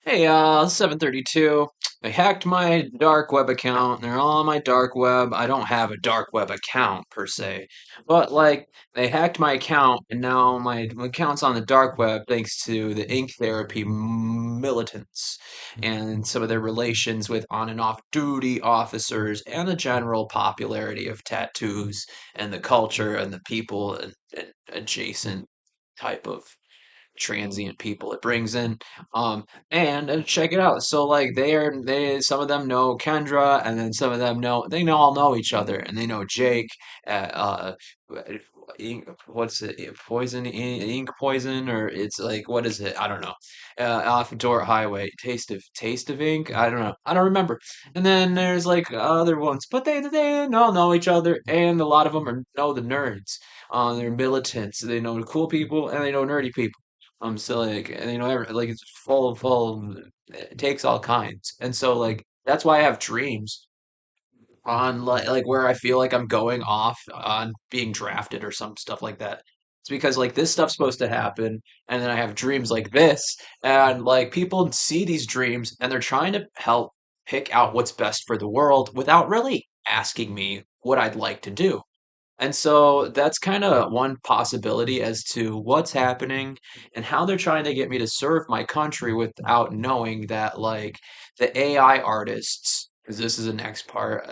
Hey, 732. They hacked my dark web account. They're all on my dark web. I don't have a dark web account per se, but like they hacked my account, and now my account's on the dark web thanks to the ink therapy militants and some of their relations with on and off duty officers and the general popularity of tattoos and the culture and the people and adjacent type of transient people it brings in. And check it out. So like they some of them know Kendra, and then some of them all know each other, and they know Jake. What's it? Poison, ink poison, or it's like what is it? I don't know. Off Dort Highway, taste of ink. I don't know. I don't remember. And then there's like other ones, but they all know each other, and a lot of them know the nerds. They're militants. They know the cool people, and they know nerdy people. So like, and, like it's full. It takes all kinds, and so like that's why I have dreams on like where I feel like I'm going off on being drafted or some stuff like that. It's because like this stuff's supposed to happen, and then I have dreams like this, and like people see these dreams and they're trying to help pick out what's best for the world without really asking me what I'd like to do. And so that's kind of one possibility as to what's happening and how they're trying to get me to serve my country without knowing that, like, the AI artists, because this is the next part,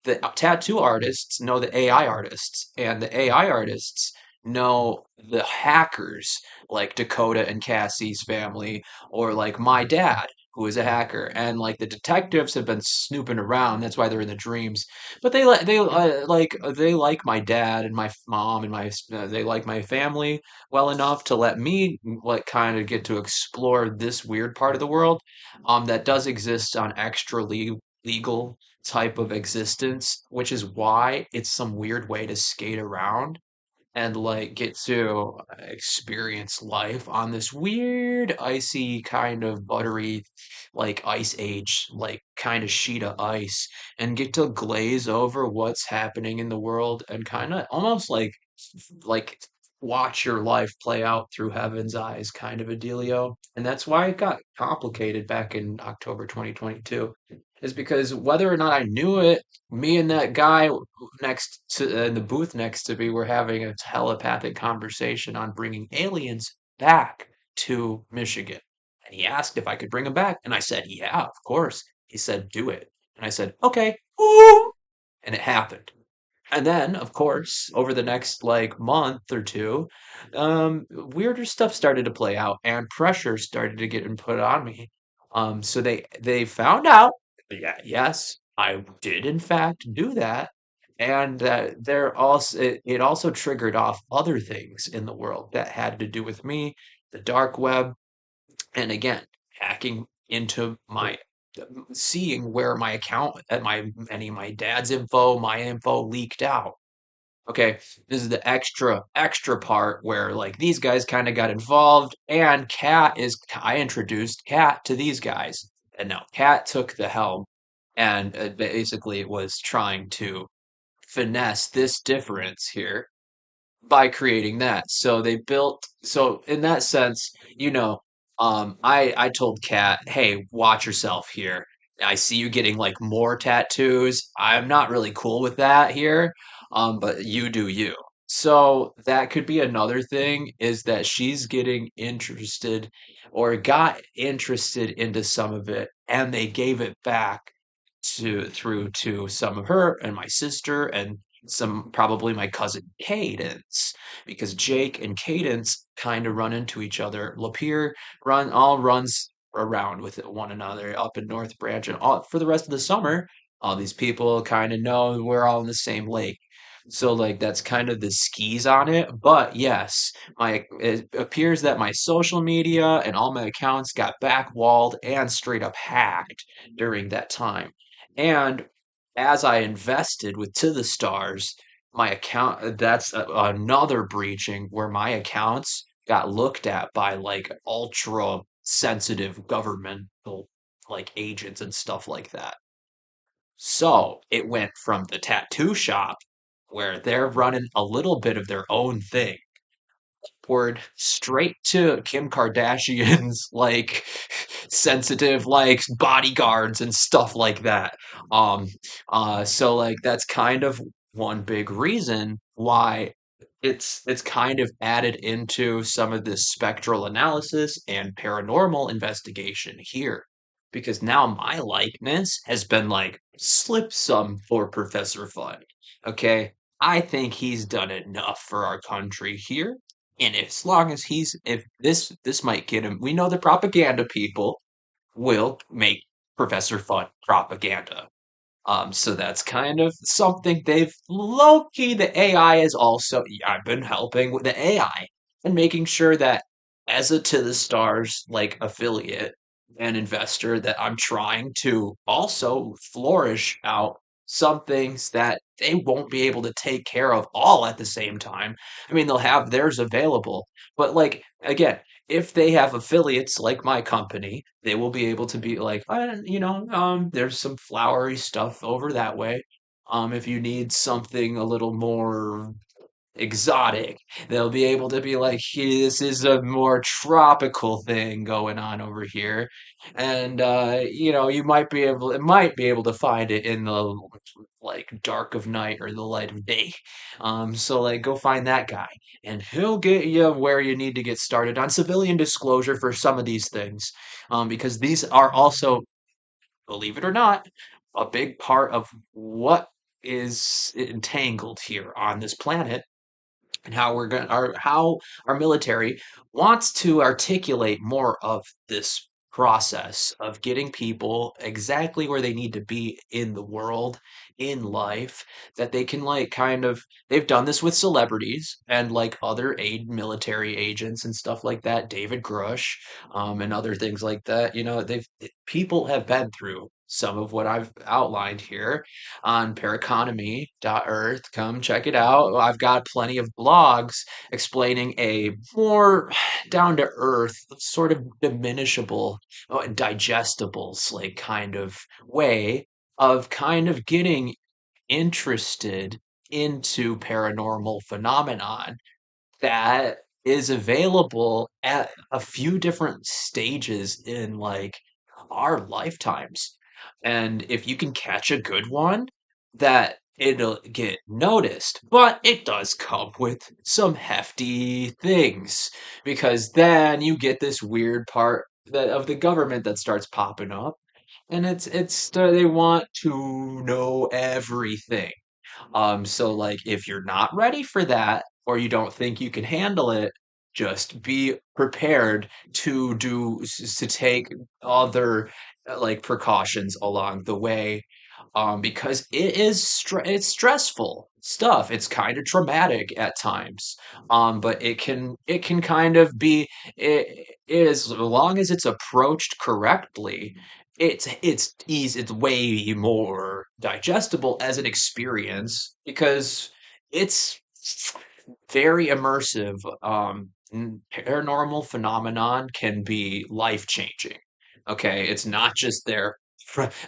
the tattoo artists know the AI artists, and the AI artists know the hackers, like Dakota and Cassie's family, or like my dad, who is a hacker, and like the detectives have been snooping around. That's why they're in the dreams. But they like my dad and my mom and they like my family well enough to let me like kind of get to explore this weird part of the world, that does exist on legal type of existence, which is why it's some weird way to skate around and like get to experience life on this weird icy kind of buttery like ice age like kind of sheet of ice and get to glaze over what's happening in the world and kind of almost like watch your life play out through heaven's eyes kind of a dealio. And that's why it got complicated back in October 2022, is because whether or not I knew it, me and that guy next to in the booth next to me were having a telepathic conversation on bringing aliens back to Michigan. And he asked if I could bring them back, and I said, "Yeah, of course." He said, "Do it." And I said, "Okay." Woo! And it happened. And then, of course, over the next like month or two, weirder stuff started to play out, and pressure started to get put on me. So they found out, yeah, yes, I did in fact do that, and that it also triggered off other things in the world that had to do with me, the dark web, and again, hacking into my seeing where my account and any of my dad's info, my info leaked out. Okay, this is the extra part where like these guys kind of got involved, and I introduced Cat to these guys, and now Cat took the helm and basically was trying to finesse this difference here by creating that. So in that sense, I told Kat, "Hey, watch yourself here. I see you getting like more tattoos. I'm not really cool with that here. But you do you." So that could be another thing, is that she's getting interested or got interested into some of it, and they gave it back through to some of her and my sister and some probably my cousin Cadence, because Jake and Cadence kind of run into each other. Lapeer runs around with one another up in North Branch, and all for the rest of the summer, all these people kind of know we're all in the same lake. So like that's kind of the skis on it. But yes, my it appears that my social media and all my accounts got backwalled and straight up hacked during that time. And as I invested with To the Stars, my account, that's another breaching where my accounts got looked at by like ultra sensitive governmental like agents and stuff like that. So it went from the tattoo shop, where they're running a little bit of their own thing, word straight to Kim Kardashian's like sensitive like bodyguards and stuff like that. Um, so like that's kind of one big reason why it's kind of added into some of this spectral analysis and paranormal investigation here. Because now my likeness has been like slip some for Professor Fun. Okay. I think he's done enough for our country here. And as long as if this might get him, we know the propaganda people will make Professor Fun propaganda. So that's kind of something they've low key. The AI is also, I've been helping with the AI and making sure that as a to the stars like affiliate and investor that I'm trying to also flourish out some things that they won't be able to take care of all at the same time. I mean, they'll have theirs available, but like again, if they have affiliates like my company, they will be able to be like, there's some flowery stuff over that way. If you need something a little more exotic. They'll be able to be like, "Hey, this is a more tropical thing going on over here. And you might be able to find it in the like dark of night or the light of day. So like go find that guy and he'll get you where you need to get started on civilian disclosure for some of these things. Because these are also, believe it or not, a big part of what is entangled here on this planet and how our military wants to articulate more of this process of getting people exactly where they need to be in the world, in life, that they can like kind of they've done this with celebrities and like other aid military agents and stuff like that, David Grush, and other things like that. People have been through some of what I've outlined here on paraconomy.earth. Come check it out. I've got plenty of blogs explaining a more down to earth, sort of diminishable, digestibles, like kind of way of kind of getting interested into paranormal phenomenon that is available at a few different stages in like our lifetimes. And if you can catch a good one, that it'll get noticed. But it does come with some hefty things because then you get this weird part of the government that starts popping up and they want to know everything. So like if you're not ready for that or you don't think you can handle it, just be prepared to take other like precautions along the way. Because it's stressful stuff. It's kind of traumatic at times. But it can kind of be as long as it's approached correctly, it's easy, it's way more digestible as an experience because it's very immersive. Paranormal phenomenon can be life changing. Okay, it's not just there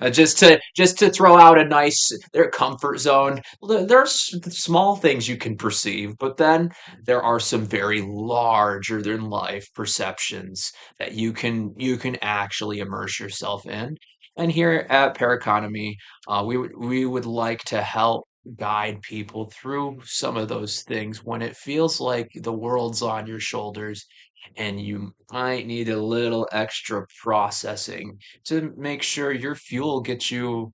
just to throw out a nice their comfort zone. There's small things you can perceive, but then there are some very larger than life perceptions that you can actually immerse yourself in. And here at Paraconomy, we would like to help guide people through some of those things when it feels like the world's on your shoulders and you might need a little extra processing to make sure your fuel gets you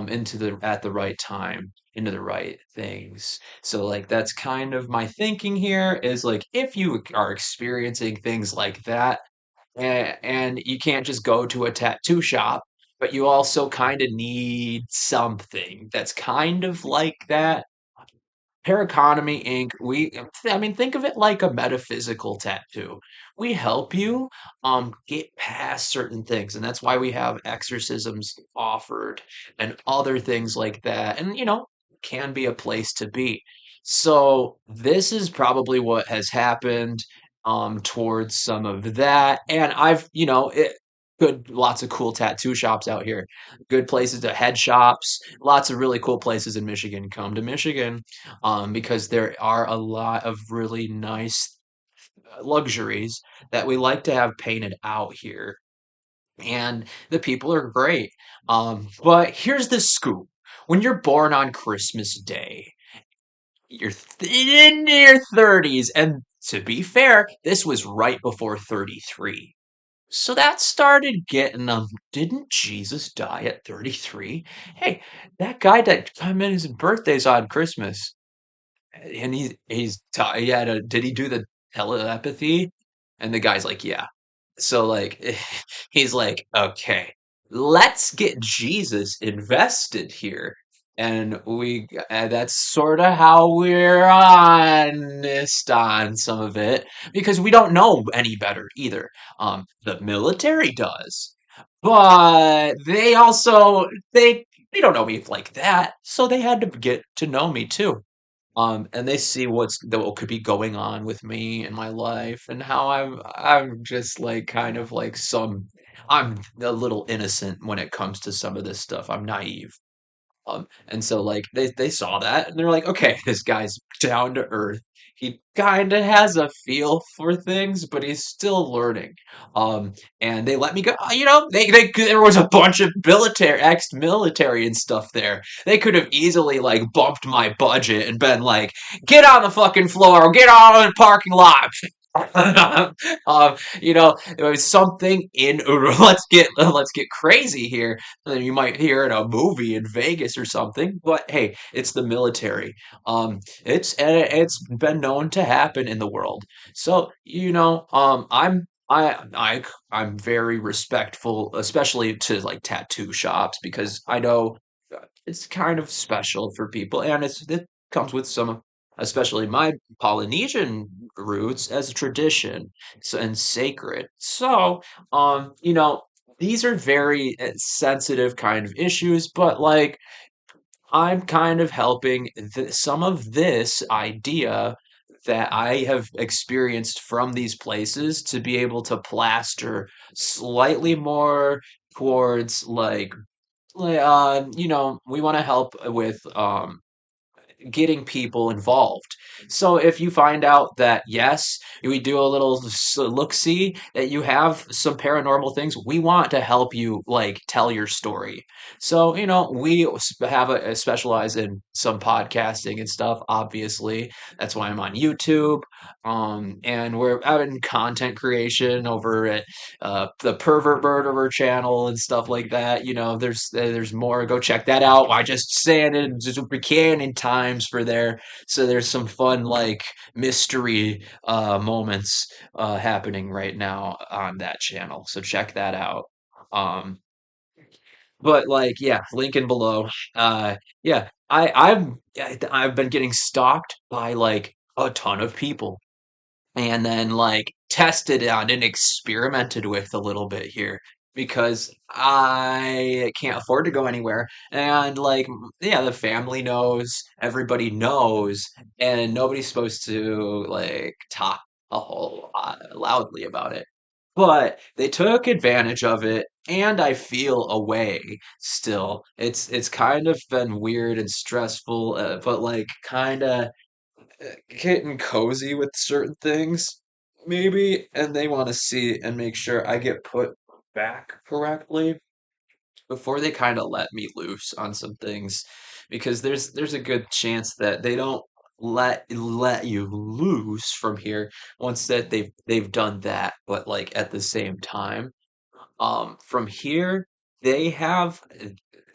into the at the right time into the right things. So like that's kind of my thinking here is like if you are experiencing things like that and you can't just go to a tattoo shop, but you also kind of need something that's kind of like that. Paraconomy Inc. I mean, think of it like a metaphysical tattoo. We help you get past certain things, and that's why we have exorcisms offered and other things like that. And can be a place to be. So this is probably what has happened towards some of that. And good lots of cool tattoo shops out here. Good places to head shops. Lots of really cool places in Michigan. Come to Michigan because there are a lot of really nice luxuries that we like to have painted out here. and the people are great. But here's the scoop. When you're born on Christmas Day, you're in your 30s, and to be fair, this was right before 33. So that started getting them. Didn't Jesus die at 33? Hey, that guy that come in his birthday's on Christmas, and he had a did he do the telepathy? And the guy's like, yeah. So like he's like, okay, let's get Jesus invested here. And that's sort of how we're honest on some of it because we don't know any better either. The military does, but they don't know me like that, so they had to get to know me too. And they see what could be going on with me in my life and how I'm just like kind of like I'm a little innocent when it comes to some of this stuff. I'm naive. And so like they saw that and they're like, okay, this guy's down to earth. He kind of has a feel for things, but he's still learning. And they let me go. There was a bunch of military, ex-military and stuff there. They could have easily like bumped my budget and been like, get on the fucking floor, or get out of the parking lot. There was something in let's get crazy here than you might hear in a movie in Vegas or something. But hey, it's the military. It's been known to happen in the world. So I'm very respectful, especially to like tattoo shops because I know it's kind of special for people, and it comes with some, especially my Polynesian roots, as a tradition and sacred. So, these are very sensitive kind of issues, but like I'm kind of helping some of this idea that I have experienced from these places to be able to plaster slightly more towards we want to help with getting people involved. So if you find out that yes, we do a little look see that you have some paranormal things, we want to help you like tell your story. So we have a specialize in some podcasting and stuff. Obviously, that's why I'm on YouTube. And we're out in content creation over at the Pervert Murderer channel and stuff like that. There's more. Go check that out. I just saying it just Buchanan times for there. So there's some fun like mystery moments happening right now on that channel. So check that out. Um, but like yeah, link in below. Yeah, I've been getting stalked by like a ton of people and then like tested on and experimented with a little bit here because I can't afford to go anywhere. And like, yeah, the family knows, everybody knows, and nobody's supposed to like talk a whole lot loudly about it. But they took advantage of it, and I feel a way still. It's kind of been weird and stressful, but like kind of getting cozy with certain things, maybe, and they want to see and make sure I get put back correctly before they kind of let me loose on some things, because there's a good chance that they don't let you loose from here once that they've done that, but like at the same time, from here they have.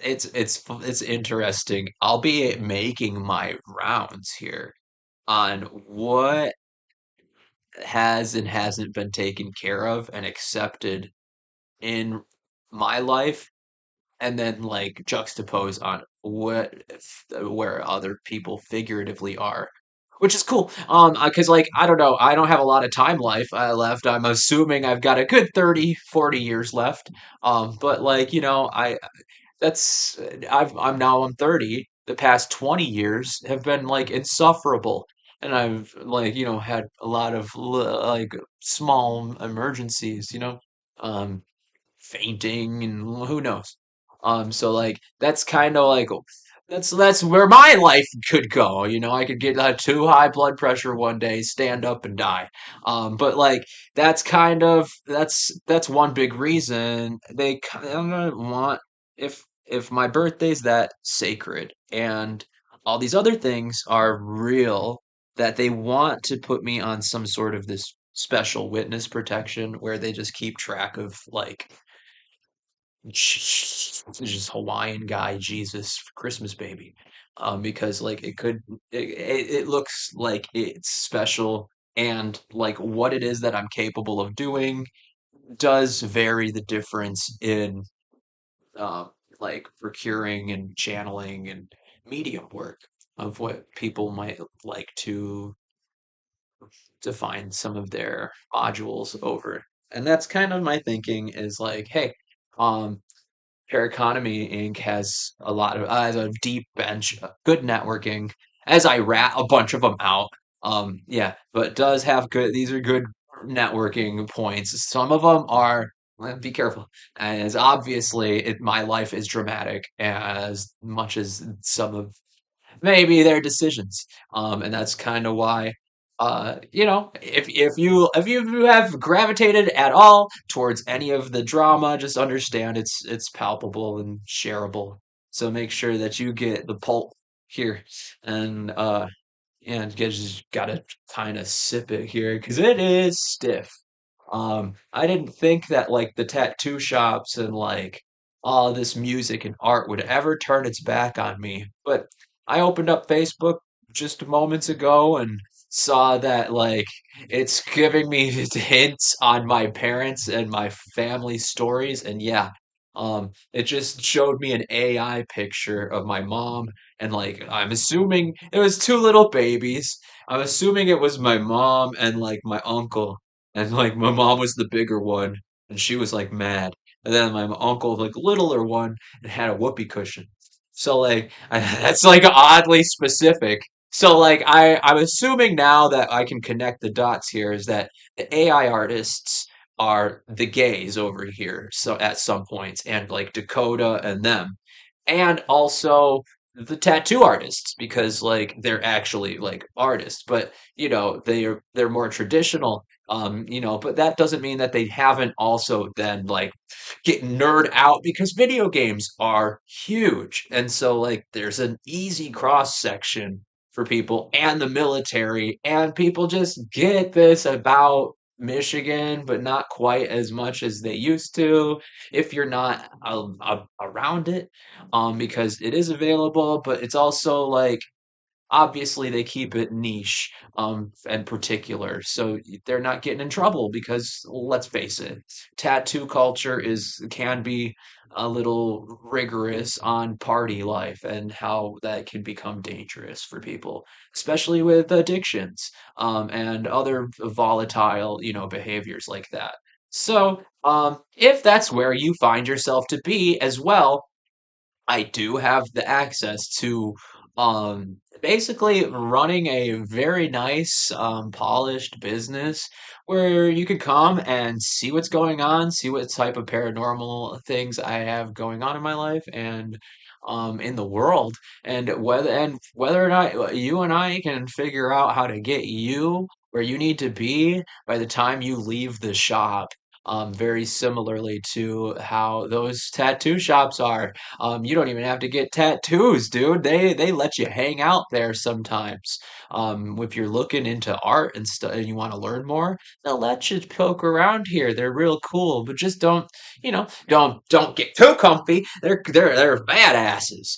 It's interesting. I'll be making my rounds here on what has and hasn't been taken care of and accepted in my life, and then like juxtapose on where other people figuratively are, which is cool. Because like I don't know, I don't have a lot of time life left. I'm assuming I've got a good 30, 40 years left. But like I that's I'm 30. The past 20 years have been like insufferable. And I've like, had a lot of like small emergencies, fainting and who knows. So like that's kind of like that's where my life could go. You know, I could get too high blood pressure one day, stand up and die. But like that's one big reason they kind of want if my birthday's that sacred and all these other things are real, that they want to put me on some sort of this special witness protection where they just keep track of like just Hawaiian guy Jesus Christmas baby, because like it looks like it's special, and like what it is that I'm capable of doing does vary the difference in um like procuring and channeling and medium work of what people might like to define some of their modules over. And that's kind of my thinking is like, hey, um, Paraconomy Inc. has a lot of has a deep bench, good networking. As I rat a bunch of them out, yeah, but does have good. These are good networking points. Some of them are. Well, be careful, as obviously my life is dramatic as much as some of maybe their decisions. And that's kind of why, you know, if you have gravitated at all towards any of the drama, just understand it's palpable and shareable. So make sure that you get the pulp here, and and you just gotta kind of sip it here because it is stiff. I didn't think that like the tattoo shops and like all this music and art would ever turn its back on me. But I opened up Facebook just moments ago and saw that like it's giving me hints on my parents and my family stories. And yeah, it just showed me an AI picture of my mom and like I'm assuming it was two little babies. I'm assuming it was my mom and like my uncle, and like my mom was the bigger one, and she was like mad. And then my uncle, like littler one, and had a whoopee cushion. So like that's like oddly specific. So like I'm assuming now that I can connect the dots here is that the AI artists are the gays over here. So at some points, and like Dakota and them, and also the tattoo artists because like they're actually like artists, but you know they're more traditional, you know, but that doesn't mean that they haven't also then like get nerd out because video games are huge, and so like there's an easy cross section for people and the military, and people just get this about Michigan, but not quite as much as they used to if you're not around it, because it is available, but it's also like obviously they keep it niche and particular, so they're not getting in trouble because let's face it, tattoo culture is can be a little rigorous on party life and how that can become dangerous for people, especially with addictions and other volatile, you know, behaviors like that. So if that's where you find yourself to be as well, I do have the access to basically running a very nice polished business where you could come and see what's going on, see what type of paranormal things I have going on in my life and in the world, and whether or not you and I can figure out how to get you where you need to be by the time you leave the shop. Very similarly to how those tattoo shops are. You don't even have to get tattoos, dude. They let you hang out there sometimes. If you're looking into art and stuff and you want to learn more, they'll let you poke around here. They're real cool, but just don't, you know, don't get too comfy. They're badasses.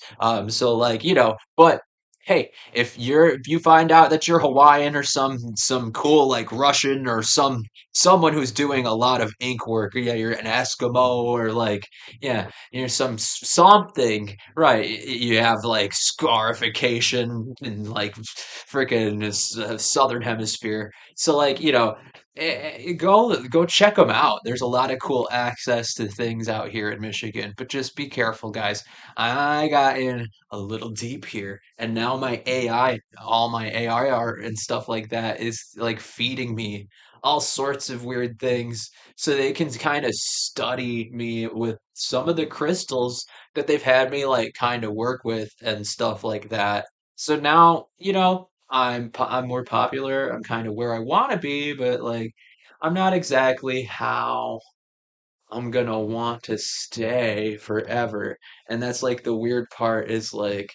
So like, you know, but hey, if you find out that you're Hawaiian or some cool like Russian or someone who's doing a lot of ink work, yeah, you're an Eskimo or like yeah, you're something, right? You have like scarification in like freaking southern hemisphere. So like, you know, go check them out. There's a lot of cool access to things out here in Michigan, but just be careful, guys. I got in a little deep here, and now my AI, all my AI art and stuff like that is like feeding me all sorts of weird things so they can kind of study me with some of the crystals that they've had me like kind of work with and stuff like that. So now, I'm more popular. I'm kind of where I want to be, but like I'm not exactly how I'm gonna want to stay forever. And that's like the weird part is like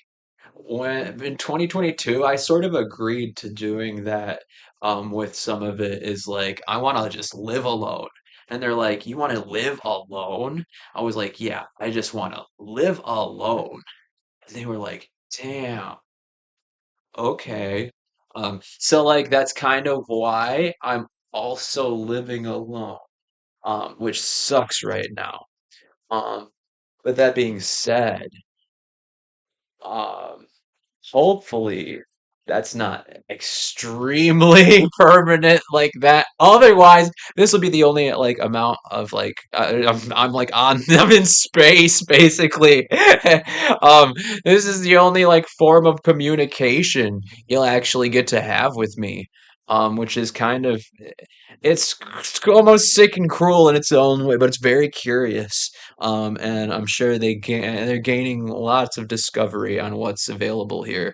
when in 2022, I sort of agreed to doing that with some of it is like I want to just live alone. And they're like, "You want to live alone?" I was like, "Yeah, I just want to live alone." And they were like, "Damn, okay." So like that's kind of why I'm also living alone, which sucks right now. Um, but that being said, um, hopefully that's not extremely permanent like that. Otherwise, this will be the only like amount of like I'm like on I'm in space basically. This is the only like form of communication you'll actually get to have with me. Which is kind of it's almost sick and cruel in its own way, but it's very curious. And I'm sure they're gaining lots of discovery on what's available here.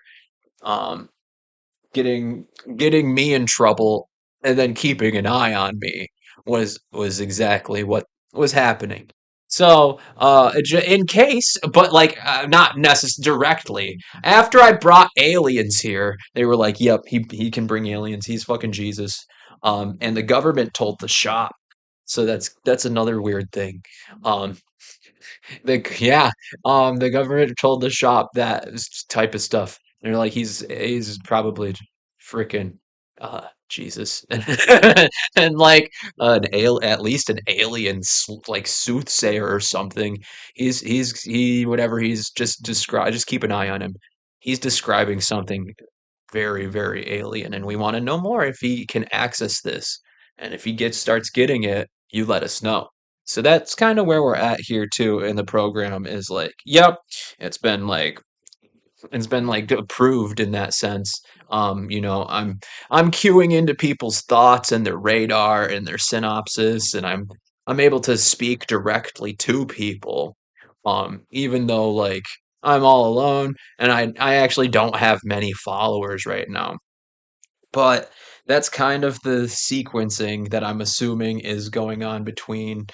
Um, getting getting me in trouble and then keeping an eye on me was exactly what was happening. So, in case, but like not necess directly. After I brought aliens here, they were like, "Yep, he can bring aliens. He's fucking Jesus." And the government told the shop. So that's another weird thing. Um, yeah, the government told the shop that type of stuff. They're like, he's probably freaking Jesus, and like at least an alien like soothsayer or something. He whatever he's just describe. Just keep an eye on him. He's describing something very, very alien, and we want to know more if he can access this. And if he starts getting it, you let us know. So that's kind of where we're at here too in the program is like, yep, it's been like it's been like approved in that sense. I'm queuing into people's thoughts and their radar and their synopsis, and I'm able to speak directly to people. Even though like I'm all alone and I actually don't have many followers right now. But that's kind of the sequencing that I'm assuming is going on between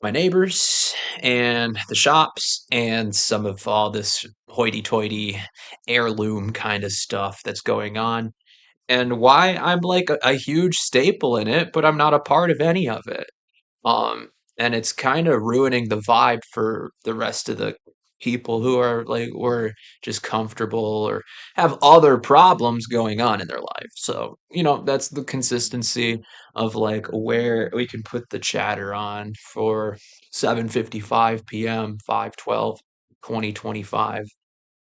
my neighbors and the shops and some of all this hoity-toity heirloom kind of stuff that's going on, and why I'm like a huge staple in it, but I'm not a part of any of it. Um, and it's kind of ruining the vibe for the rest of the people who are like were just comfortable or have other problems going on in their life. So, that's the consistency of like where we can put the chatter on for 7:55 p.m., 5/12, 2025.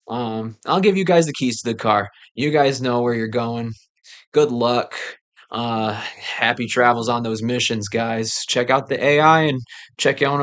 I'll give you guys the keys to the car. You guys know where you're going. Good luck. Happy travels on those missions, guys. Check out the AI and check out